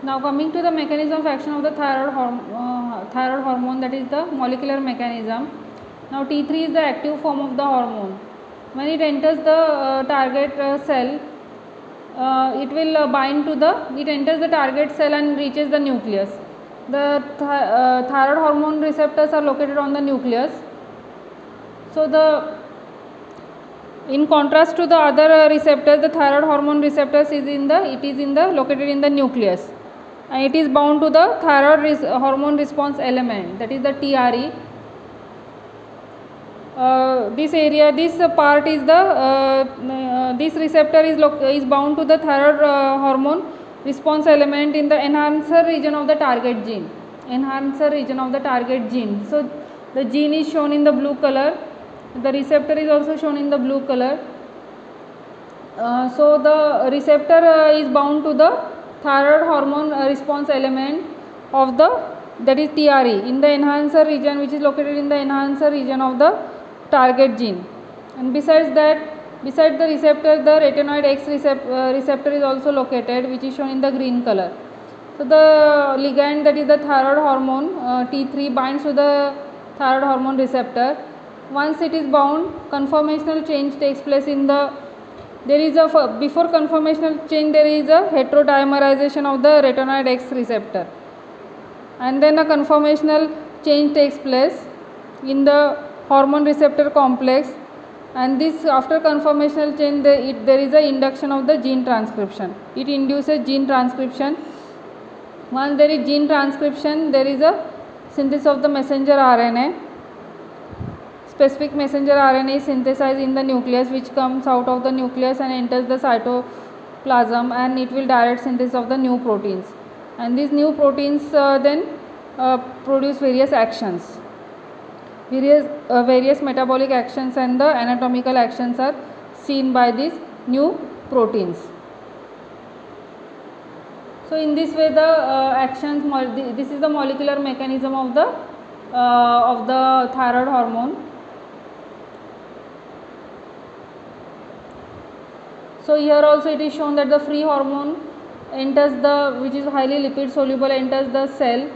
Now coming to the mechanism of action of the thyroid hormone, that is the molecular mechanism. Now T3 is the active form of the hormone. When it enters the target cell, it enters the target cell and reaches the nucleus. The thyroid hormone receptors are located on the nucleus. So in contrast to the other receptors, the thyroid hormone receptors is located in the nucleus, and it is bound to the thyroid hormone response element, that is the TRE. This receptor is bound to the thyroid hormone response element in the enhancer region of the target gene. So the gene is shown in the blue color. The receptor is also shown in the blue color. So the receptor is bound to the thyroid hormone response element of that is TRE in the enhancer region, which is located in the enhancer region of the target gene. And besides the receptor, the retinoid X receptor is also located, which is shown in the green color. So the ligand, that is the thyroid hormone T3, binds to the thyroid hormone receptor. Once it is bound, conformational change takes place before conformational change there is a heterodimerization of the retinoid X receptor, and then a conformational change takes place in the hormone receptor complex, and this after conformational change there is a induction of the gene transcription. It induces gene transcription. Once there is gene transcription, there is a synthesis of the messenger RNA. Specific messenger RNA is synthesized in the nucleus, which comes out of the nucleus and enters the cytoplasm, and it will direct synthesis of the new proteins, and these new proteins then produce various actions. Various metabolic actions and the anatomical actions are seen by these new proteins. So in this way this is the molecular mechanism of the thyroid hormone. So here also it is shown that the free hormone which is highly lipid soluble, enters the cell,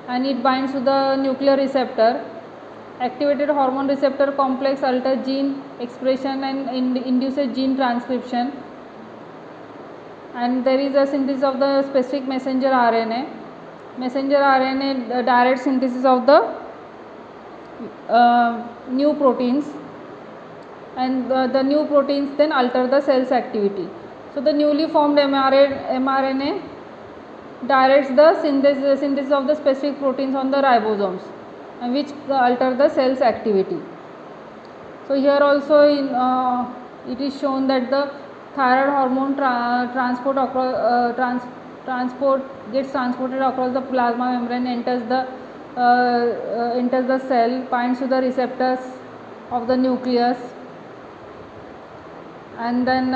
and it binds to the nuclear receptor. Activated hormone receptor complex alters gene expression and induces gene transcription, and there is a synthesis of the specific messenger RNA. Messenger RNA directs synthesis of the new proteins, and the new proteins then alter the cell's activity. So the newly formed mRNA directs the synthesis of the specific proteins on the ribosomes, and which alter the cell's activity. So here also it is shown that the thyroid hormone gets transported across the plasma membrane, enters the cell, binds to the receptors of the nucleus, and then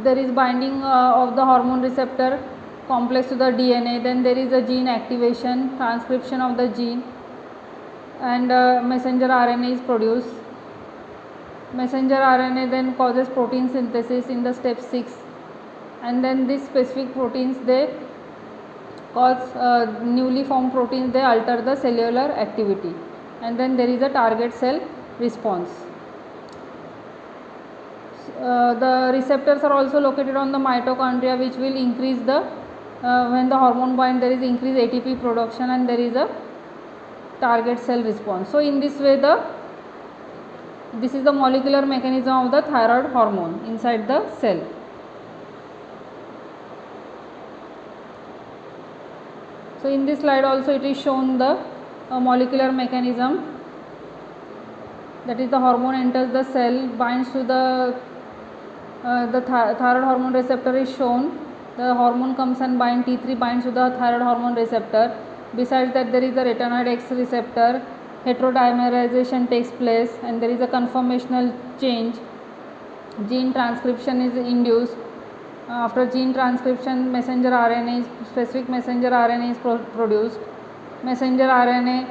there is binding of the hormone receptor complex to the DNA. Then there is a gene activation, transcription of the gene, and messenger RNA is produced. Messenger RNA then causes protein synthesis in the step 6, and then these specific proteins, they cause newly formed proteins, they alter the cellular activity, and then there is a target cell response. The receptors are also located on the mitochondria, which will increase when the hormone bind, there is increased ATP production, and there is a target cell response. So in this way this is the molecular mechanism of the thyroid hormone inside the cell. So in this slide also it is shown the molecular mechanism, that is the hormone enters the cell, binds to the thyroid hormone receptor is shown. The hormone comes and T3 binds to the thyroid hormone receptor. Besides that, there is a retinoid X receptor, heterodimerization takes place, and there is a conformational change. Gene transcription is induced. After gene transcription, specific messenger RNA is produced. Messenger RNA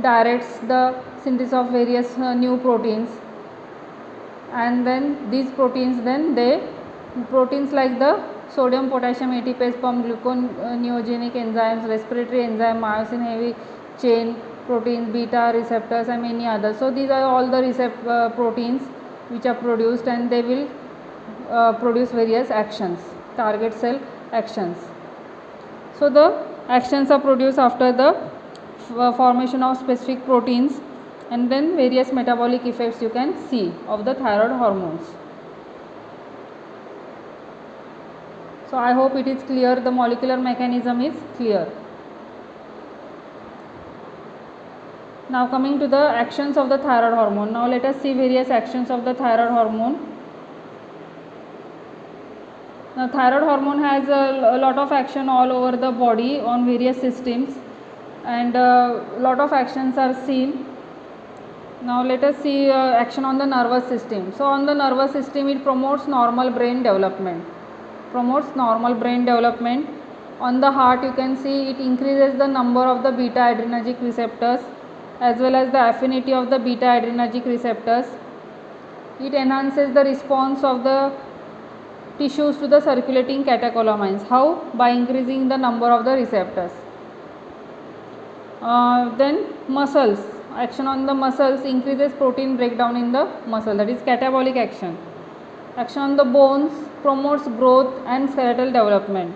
directs the synthesis of various new proteins, and then these proteins like the sodium potassium ATPase pump, gluconeogenic enzymes, respiratory enzyme, myosin heavy chain proteins, beta receptors and many others. So these are all the proteins which are produced, and they will produce various actions, target cell actions. So the actions are produced after the formation of specific proteins, and then various metabolic effects you can see of the thyroid hormones. So I hope it is clear, the molecular mechanism is clear. Now coming to the actions of the thyroid hormone. Now let us see various actions of the thyroid hormone. Now thyroid hormone has a lot of action all over the body on various systems, and a lot of actions are seen. Now let us see action on the nervous system. So on the nervous system, it promotes normal brain development. On the heart, you can see it increases the number of the beta adrenergic receptors as well as the affinity of the beta adrenergic receptors. It enhances the response of the tissues to the circulating catecholamines. How? By increasing the number of the receptors. Then muscles. Action on the muscles increases protein breakdown in the muscle, that is catabolic action. Action on the bones promotes growth and skeletal development.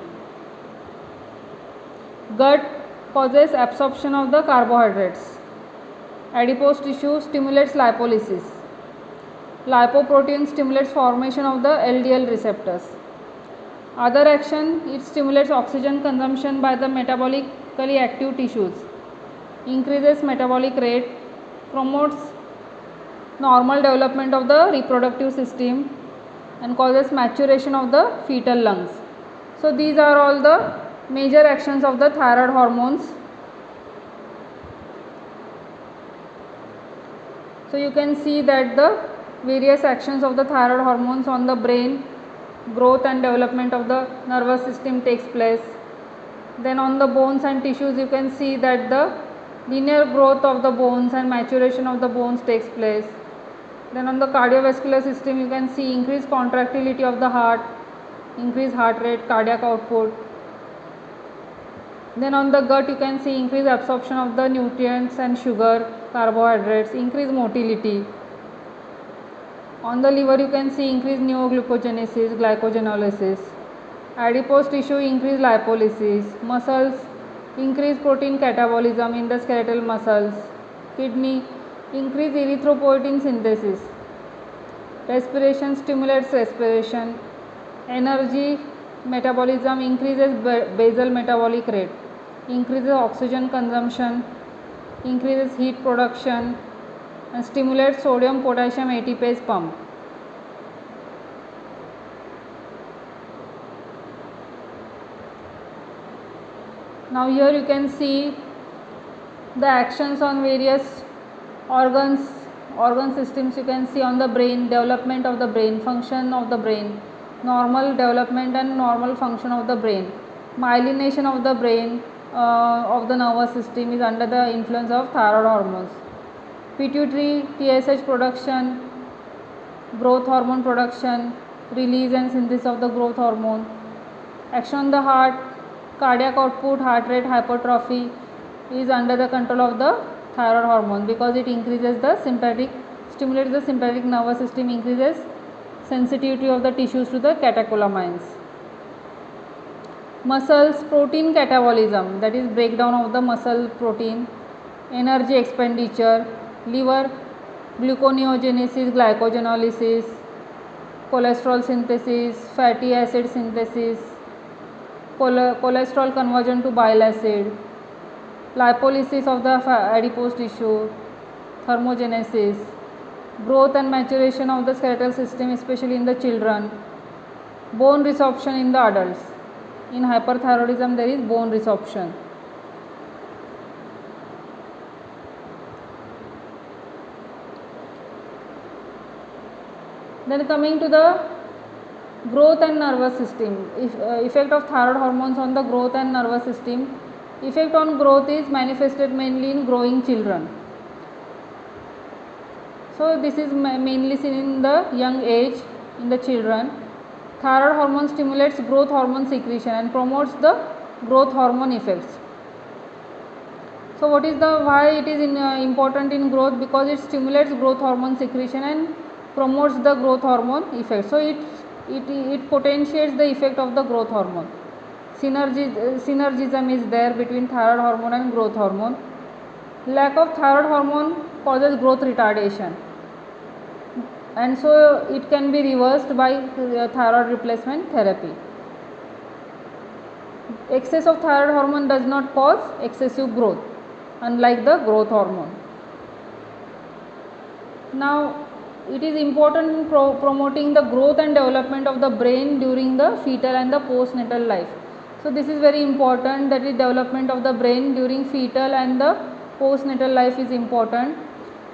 Gut causes absorption of the carbohydrates. Adipose tissue stimulates lipolysis. Lipoprotein stimulates formation of the LDL receptors. Other action, it stimulates oxygen consumption by the metabolically active tissues, increases metabolic rate, promotes normal development of the reproductive system, and causes maturation of the fetal lungs. So these are all the major actions of the thyroid hormones. So you can see that the various actions of the thyroid hormones on the brain, growth and development of the nervous system takes place. Then on the bones and tissues, you can see that the linear growth of the bones and maturation of the bones takes place. Then on the cardiovascular system, you can see increased contractility of the heart, increased heart rate, cardiac output. Then on the gut, you can see increased absorption of the nutrients and sugar, carbohydrates, increased motility. On the liver, you can see increased neoglucogenesis, glycogenolysis. Adipose tissue, increased lipolysis. Muscles, increased protein catabolism in the skeletal muscles. Kidney, increased erythropoietin synthesis. Respiration stimulates respiration. Energy metabolism increases basal metabolic rate, increases oxygen consumption, increases heat production, and stimulates sodium potassium ATPase pump. Now here you can see the actions on various organ systems. You can see on the brain, development of the brain, function of the brain, normal development and normal function of the brain. Myelination of the brain of the nervous system is under the influence of thyroid hormones. Pituitary TSH production, growth hormone production, release and synthesis of the growth hormone. Action on the heart, cardiac output, heart rate, hypertrophy is under the control of the thyroid hormone, because it increases the stimulates the sympathetic nervous system, increases sensitivity of the tissues to the catecholamines. Muscles, protein catabolism, that is breakdown of the muscle protein. Energy expenditure, liver, gluconeogenesis, glycogenolysis, cholesterol synthesis, fatty acid synthesis, cholesterol conversion to bile acid, lipolysis of the adipose tissue, thermogenesis, growth and maturation of the skeletal system, especially in the children, bone resorption in the adults. In hyperthyroidism, there is bone resorption. Then coming to the growth and nervous system, effect of thyroid hormones on the growth and nervous system. Effect on growth is manifested mainly in growing children. So this is mainly seen in the young age in the children. Thyroid hormone stimulates growth hormone secretion and promotes the growth hormone effects. So what is the why it is important in growth? Because it stimulates growth hormone secretion and promotes the growth hormone effect. So it potentiates the effect of the growth hormone. Synergism is there between thyroid hormone and growth hormone. Lack of thyroid hormone causes growth retardation, and so it can be reversed by thyroid replacement therapy. Excess of thyroid hormone does not cause excessive growth, unlike the growth hormone. Now it is important in promoting the growth and development of the brain during the fetal and the postnatal life. So this is very important, that is development of the brain during fetal and the postnatal life is important.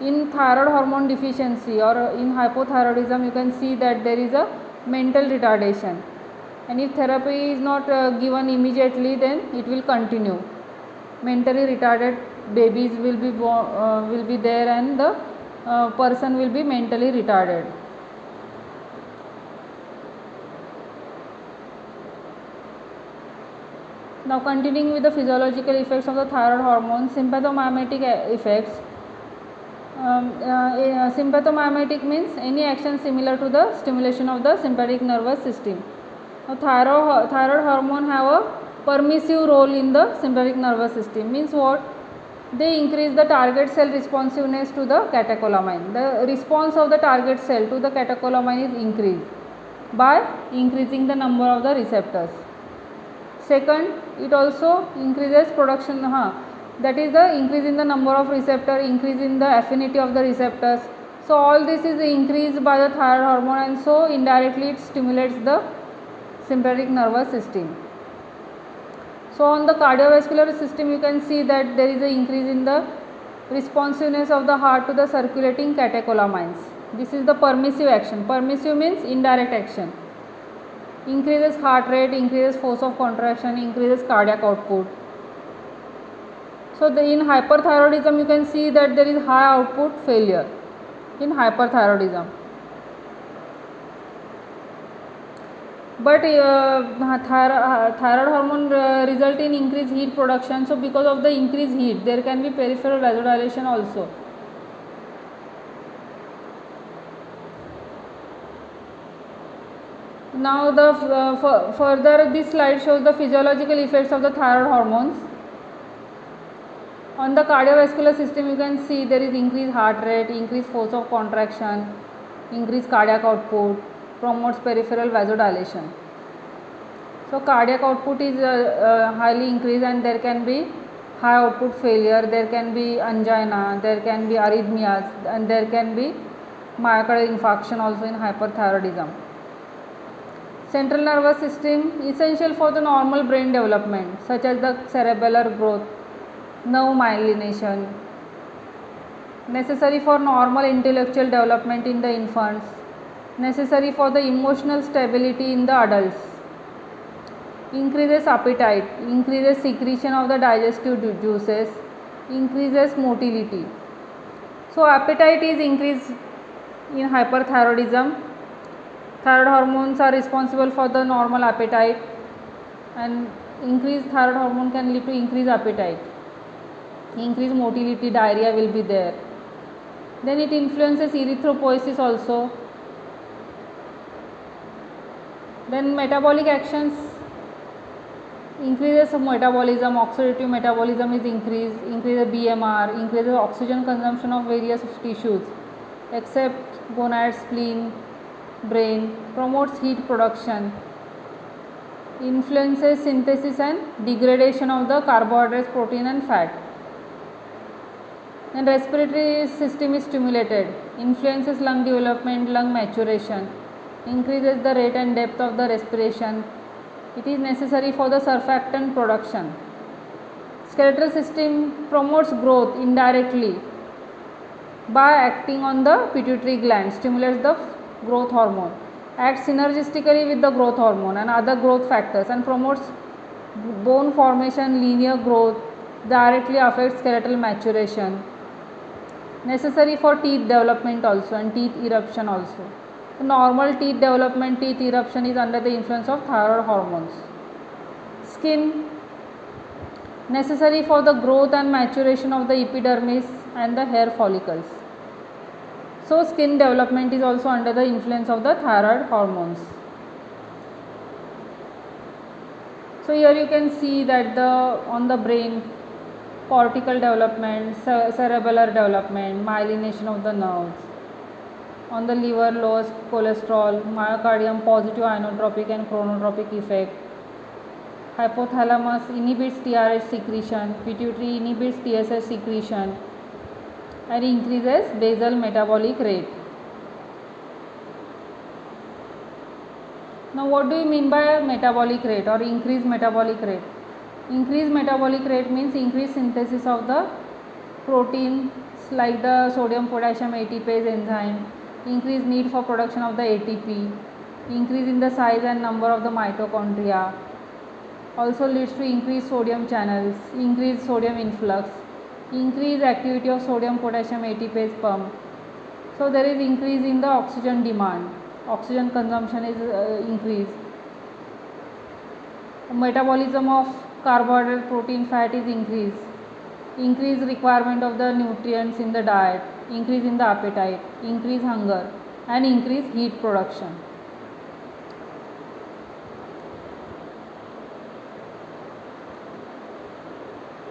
In thyroid hormone deficiency or in hypothyroidism, you can see that there is a mental retardation, and if therapy is not given immediately, then it will continue. Mentally retarded babies will be there, and the person will be mentally retarded. Now continuing with the physiological effects of the thyroid hormone, sympathomimetic effects. Sympathomimetic means any action similar to the stimulation of the sympathetic nervous system. Now thyroid hormone have a permissive role in the sympathetic nervous system. Means what? They increase the target cell responsiveness to the catecholamine. The response of the target cell to the catecholamine is increased by increasing the number of the receptors. Second, it also increases production, that is the increase in the number of receptor, increase in the affinity of the receptors. So all this is increased by the thyroid hormone, and so indirectly it stimulates the sympathetic nervous system. So on the cardiovascular system, you can see that there is an increase in the responsiveness of the heart to the circulating catecholamines. This is the permissive action. Permissive means indirect action. Increases heart rate, increases force of contraction, increases cardiac output. So in hyperthyroidism, you can see that there is high output failure in hyperthyroidism. But thyroid hormone result in increased heat production. So because of the increased heat, there can be peripheral vasodilation also. Now the further this slide shows the physiological effects of the thyroid hormones. On the cardiovascular system, you can see there is increased heart rate, increased force of contraction, increased cardiac output, promotes peripheral vasodilation. So cardiac output is highly increased, and there can be high output failure, there can be angina, there can be arrhythmias, and there can be myocardial infarction also in hyperthyroidism. Central nervous system essential for the normal brain development, such as the cerebellar growth, nerve myelination, necessary for normal intellectual development in the infants, necessary for the emotional stability in the adults, increases appetite, increases secretion of the digestive juices, increases motility. So appetite is increased in hyperthyroidism. Thyroid hormones are responsible for the normal appetite, and increased thyroid hormone can lead to increased appetite. Increased motility, diarrhea will be there. Then it influences erythropoiesis also. Then metabolic actions, increases of metabolism, oxidative metabolism is increased, increases BMR, increases oxygen consumption of various tissues except gonad, spleen, brain, promotes heat production, influences synthesis and degradation of the carbohydrates, protein and fat. Then respiratory system is stimulated, influences lung development, lung maturation, increases the rate and depth of the respiration. It is necessary for the surfactant production. Skeletal system promotes growth indirectly by acting on the pituitary gland, stimulates the growth hormone, acts synergistically with the growth hormone and other growth factors, and promotes bone formation, linear growth, directly affects skeletal maturation, necessary for teeth development also and teeth eruption also. Normal teeth development, teeth eruption is under the influence of thyroid hormones. Skin, necessary for the growth and maturation of the epidermis and the hair follicles. So skin development is also under the influence of the thyroid hormones. So here you can see that on the brain, cortical development, cerebellar development, myelination of the nerves. On the liver, lowers cholesterol, myocardium, positive inotropic and chronotropic effect. Hypothalamus inhibits TRH secretion, pituitary inhibits TSH secretion and increases basal metabolic rate. Now what do you mean by metabolic rate or increased metabolic rate? Increased metabolic rate means increased synthesis of the proteins like the sodium potassium ATPase enzyme, increased need for production of the ATP, increase in the size and number of the mitochondria, also leads to increased sodium channels, increased sodium influx, increased activity of sodium potassium ATPase pump. So there is increase in the oxygen demand, oxygen consumption is increased. Metabolism of carbohydrate, protein, fat is increased. Increased requirement of the nutrients in the diet, increase in the appetite, increase hunger and increase heat production.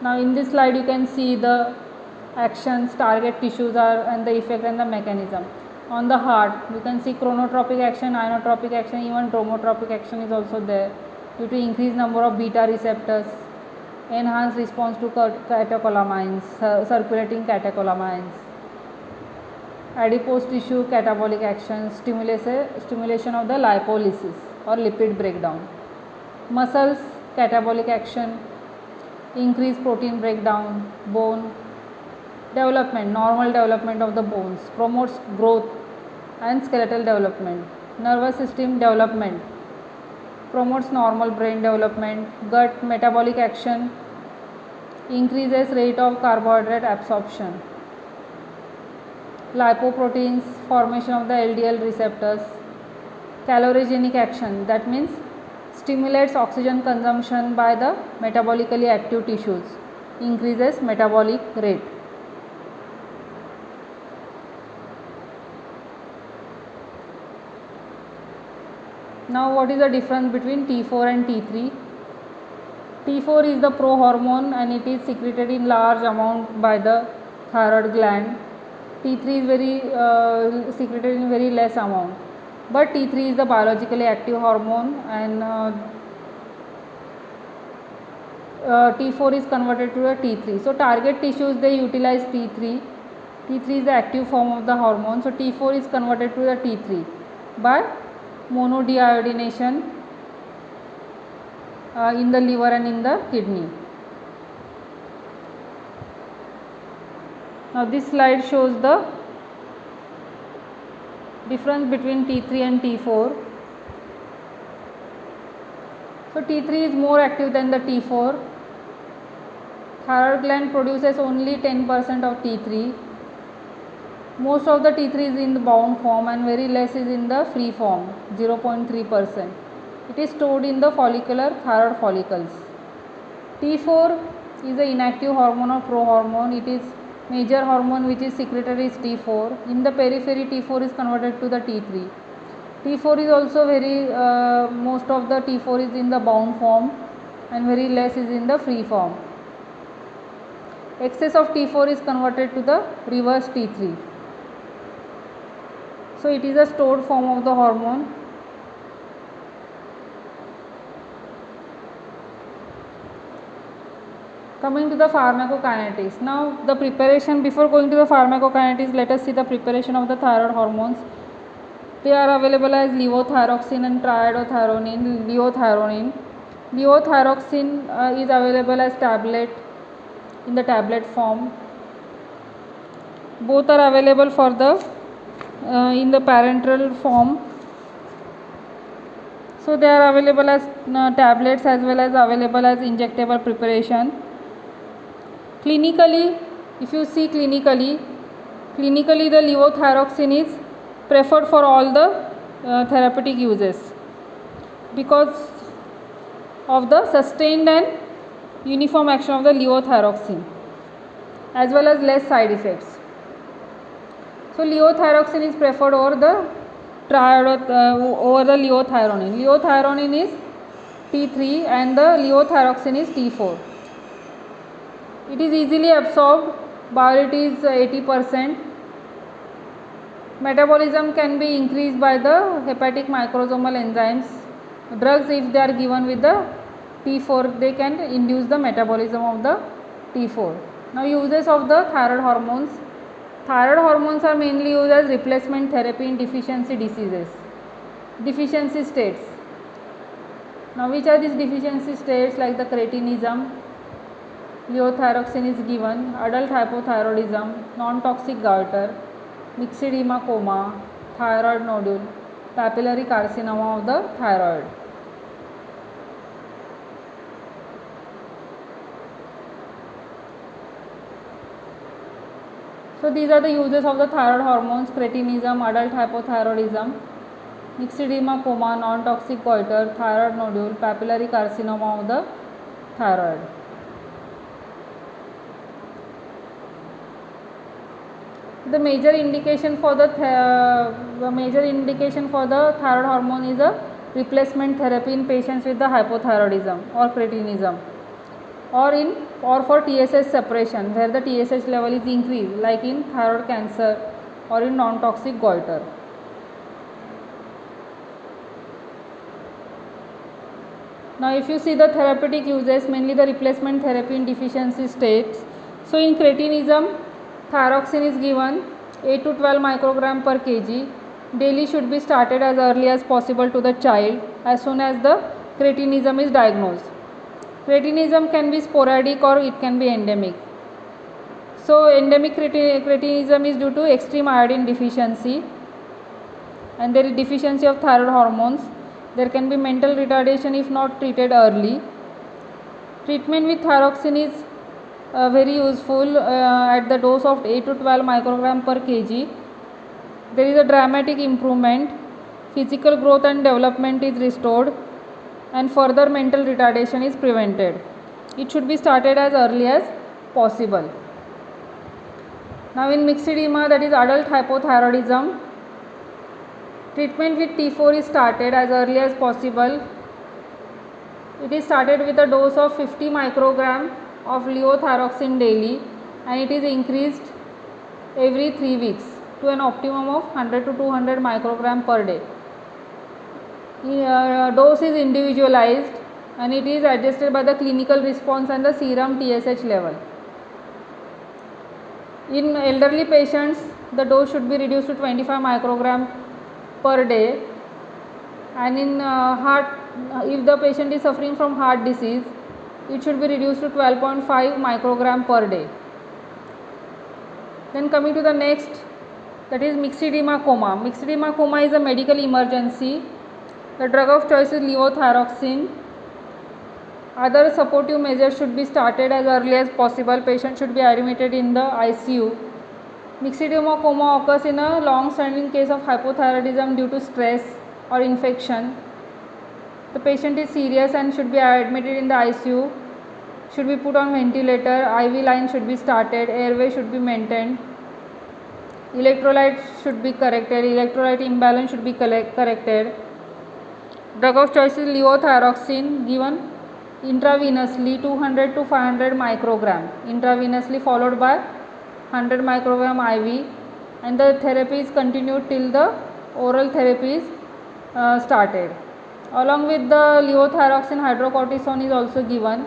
Now in this slide you can see the actions, target tissues are and the effect and the mechanism. On the heart you can see chronotropic action, inotropic action, even dromotropic action is also there due to increased number of beta receptors, enhanced response to catecholamines, circulating catecholamines. Adipose tissue catabolic action, stimulation of the lipolysis or lipid breakdown. Muscles catabolic action, increased protein breakdown. Bone development, normal development of the bones, promotes growth and skeletal development. Nervous system development, promotes normal brain development. Gut metabolic action, increases rate of carbohydrate absorption. Lipoproteins, formation of the LDL receptors. Calorigenic action, that means stimulates oxygen consumption by the metabolically active tissues, increases metabolic rate. Now what is the difference between T4 and T3? T4 is the prohormone and it is secreted in large amount by the thyroid gland. T3 is very secreted in very less amount, but T3 is the biologically active hormone and T4 is converted to a T3. So target tissues they utilize T3. T3 is the active form of the hormone. So T4 is converted to the T3 by monodeiodination in the liver and in the kidney. Now this slide shows the difference between T3 and T4. So T3 is more active than the T4. Thyroid gland produces only 10% of T3. Most of the T3 is in the bound form and very less is in the free form, 0.3%. It is stored in the follicular thyroid follicles. T4 is the inactive hormone or prohormone. It is major hormone which is secreted is T4. In the periphery, T4 is converted to the T3. T4 is also very, most of the T4 is in the bound form and very less is in the free form. Excess of T4 is converted to the reverse T3. So it is a stored form of the hormone. Coming to the pharmacokinetics. Now the preparation, before going to the pharmacokinetics, let us see the preparation of the thyroid hormones. They are available as levothyroxine and triiodothyronine, leothyronine. Levothyroxine is available as tablet in the tablet form. Both are available for the in the parenteral form. So they are available as tablets as well as available as injectable preparation. Clinically, if you see clinically the levothyroxine is preferred for all the therapeutic uses because of the sustained and uniform action of the levothyroxine as well as less side effects. So levothyroxine is preferred over the levothyronine. Levothyronine is T3 and the levothyroxine is T4. It is easily absorbed, bioavailability is 80%. Metabolism can be increased by the hepatic microsomal enzymes. Drugs, if they are given with the T4, they can induce the metabolism of the T4. Now uses of the thyroid hormones. Thyroid hormones are mainly used as replacement therapy in deficiency diseases, deficiency states. Now which are these deficiency states? Like the cretinism, levothyroxine is given, adult hypothyroidism, non-toxic goiter, myxedema coma, thyroid nodule, papillary carcinoma of the thyroid. So these are the uses of the thyroid hormones: cretinism, adult hypothyroidism, myxedema coma, non-toxic goiter, thyroid nodule, papillary carcinoma of the thyroid. The major indication for the thyroid hormone is a replacement therapy in patients with the hypothyroidism or cretinism, or for TSH suppression where the TSH level is increased, like in thyroid cancer or in non-toxic goiter. Now if you see the therapeutic uses, mainly the replacement therapy in deficiency states. So in cretinism, thyroxine is given 8 to 12 microgram per kg. Daily should be started as early as possible to the child as soon as the cretinism is diagnosed. Cretinism can be sporadic or it can be endemic. So endemic cretinism is due to extreme iodine deficiency and there is deficiency of thyroid hormones. There can be mental retardation if not treated early. Treatment with thyroxine is very useful at the dose of 8 to 12 microgram per kg. There is a dramatic improvement, physical growth and development is restored and further mental retardation is prevented. It should be started as early as possible. Now in myxedema, that is adult hypothyroidism, treatment with T4 is started as early as possible. It is started with a dose of 50 microgram of levothyroxine daily and it is increased every 3 weeks to an optimum of 100 to 200 microgram per day. Dose is individualized and it is adjusted by the clinical response and the serum TSH level. In elderly patients, the dose should be reduced to 25 microgram per day, and in if the patient is suffering from heart disease, it should be reduced to 12.5 microgram per day. Then coming to the next, that is myxedema coma. Myxedema coma is a medical emergency. The drug of choice is levothyroxine. Other supportive measures should be started as early as possible. Patient should be admitted in the ICU. Myxedema coma occurs in a long-standing case of hypothyroidism due to stress or infection. The patient is serious and should be admitted in the ICU, should be put on ventilator, IV line should be started, airway should be maintained, electrolytes should be corrected, electrolyte imbalance should be corrected. Drug of choice is levothyroxine, given intravenously 200 to 500 microgram, intravenously followed by 100 microgram IV, and the therapy is continued till the oral therapy is started. Along with the levothyroxine, hydrocortisone is also given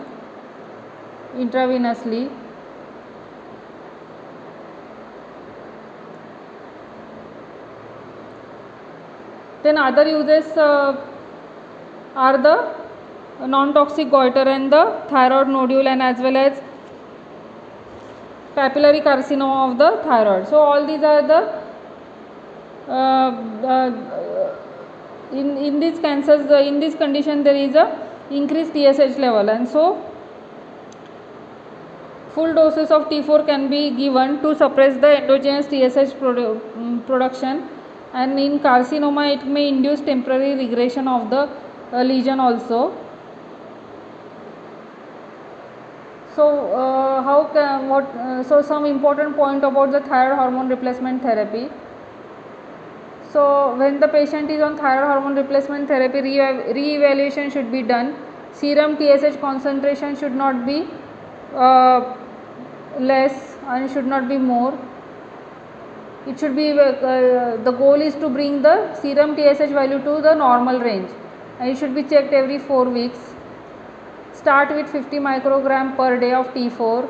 intravenously. Then other uses are the non-toxic goiter and the thyroid nodule and as well as papillary carcinoma of the thyroid. So all these are the in these cancers, in this condition there is a increased TSH level, and so full doses of T4 can be given to suppress the endogenous TSH production and in carcinoma it may induce temporary regression of the lesion also. So so some important point about the thyroid hormone replacement therapy. So when the patient is on thyroid hormone replacement therapy, re-evaluation should be done. Serum TSH concentration should not be less and should not be more. It should be the goal is to bring the serum TSH value to the normal range, and it should be checked every 4 weeks. Start with 50 microgram per day of T4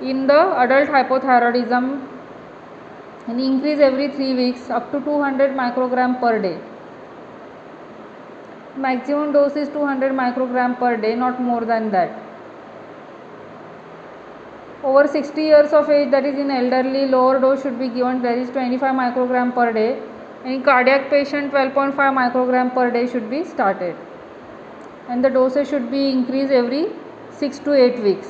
in the adult hypothyroidism and increase every 3 weeks up to 200 microgram per day. Maximum dose is 200 microgram per day, not more than that. Over 60 years of age, that is in elderly, lower dose should be given, that is 25 microgram per day. In cardiac patient, 12.5 microgram per day should be started, and the dosage should be increased every 6 to 8 weeks.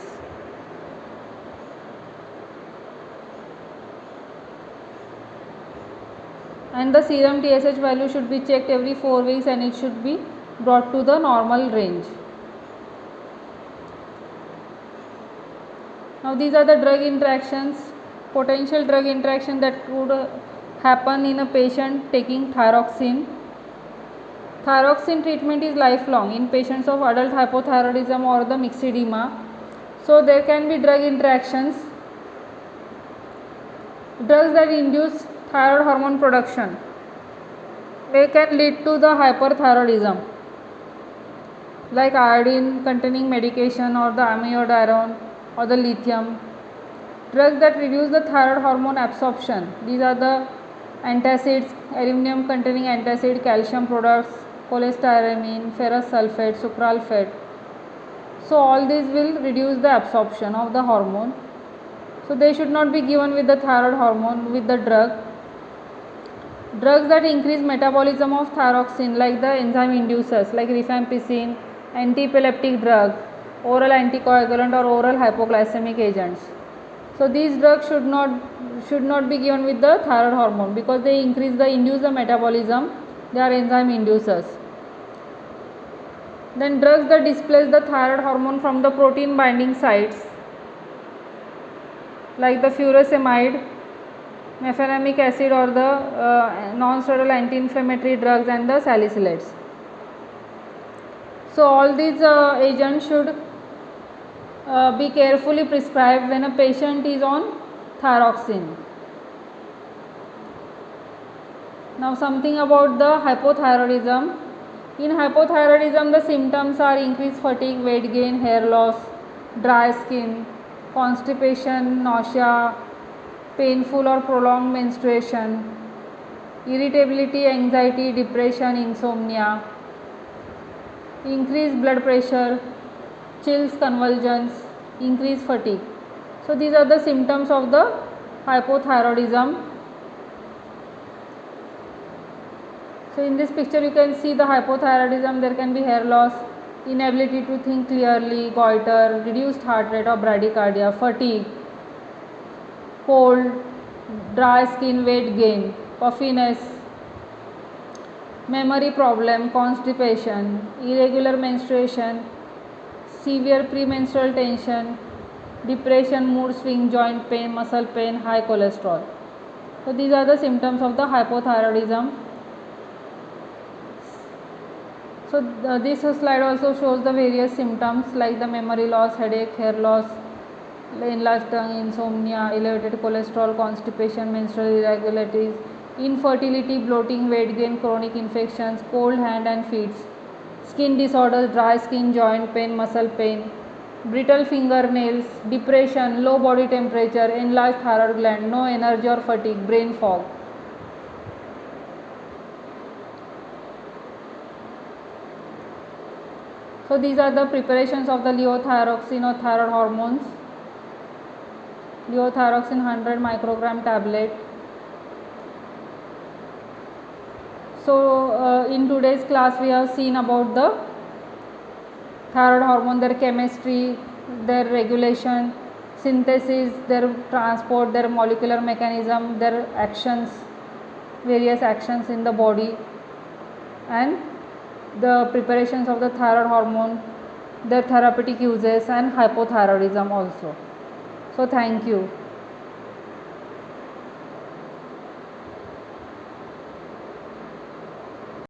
And the serum TSH value should be checked every 4 weeks, and it should be brought to the normal range. Now these are the drug interactions, potential drug interaction that could happen in a patient taking thyroxine. Thyroxine treatment is lifelong in patients of adult hypothyroidism or the myxedema. So there can be drug interactions. Drugs that induce thyroid hormone production, they can lead to the hyperthyroidism, like iodine containing medication or the amiodarone or the lithium. Drugs that reduce the thyroid hormone absorption, these are the antacids, aluminum containing antacid, calcium products, cholestyramine, ferrous sulfate, sucralfate. So all these will reduce the absorption of the hormone. So they should not be given with the thyroid hormone, with the drug. Drugs that increase metabolism of thyroxine, like the enzyme inducers like rifampicin, antiepileptic drug, oral anticoagulant or oral hypoglycemic agents. So these drugs should not be given with the thyroid hormone, because they induce the metabolism. They are enzyme inducers. Then drugs that displace the thyroid hormone from the protein binding sites, like the furosemide, mefenamic acid or the non-steroidal anti-inflammatory drugs, and the salicylates. So all these agents should be carefully prescribed when a patient is on thyroxine. Now something about the hypothyroidism. In hypothyroidism, the symptoms are increased fatigue, weight gain, hair loss, dry skin, constipation, nausea, painful or prolonged menstruation, irritability, anxiety, depression, insomnia, increased blood pressure, chills, convulsions, increased fatigue. So these are the symptoms of the hypothyroidism. So in this picture you can see the hypothyroidism. There can be hair loss, inability to think clearly, goiter, reduced heart rate or bradycardia, fatigue, cold, dry skin, weight gain, puffiness, memory problem, constipation, irregular menstruation, severe premenstrual tension, depression, mood swing, joint pain, muscle pain, high cholesterol. So these are the symptoms of the hypothyroidism. So this slide also shows the various symptoms like the memory loss, headache, hair loss, enlarged tongue, insomnia, elevated cholesterol, constipation, menstrual irregularities, infertility, bloating, weight gain, chronic infections, cold hand and feet, skin disorders, dry skin, joint pain, muscle pain, brittle fingernails, depression, low body temperature, enlarged thyroid gland, no energy or fatigue, brain fog. So these are the preparations of the levothyroxine or thyroid hormones. Levothyroxine 100 microgram tablet. So in today's class we have seen about the thyroid hormone, their chemistry, their regulation, synthesis, their transport, their molecular mechanism, their actions. various actions in the body and the preparations of the thyroid hormone, their therapeutic uses and hypothyroidism also. So thank you.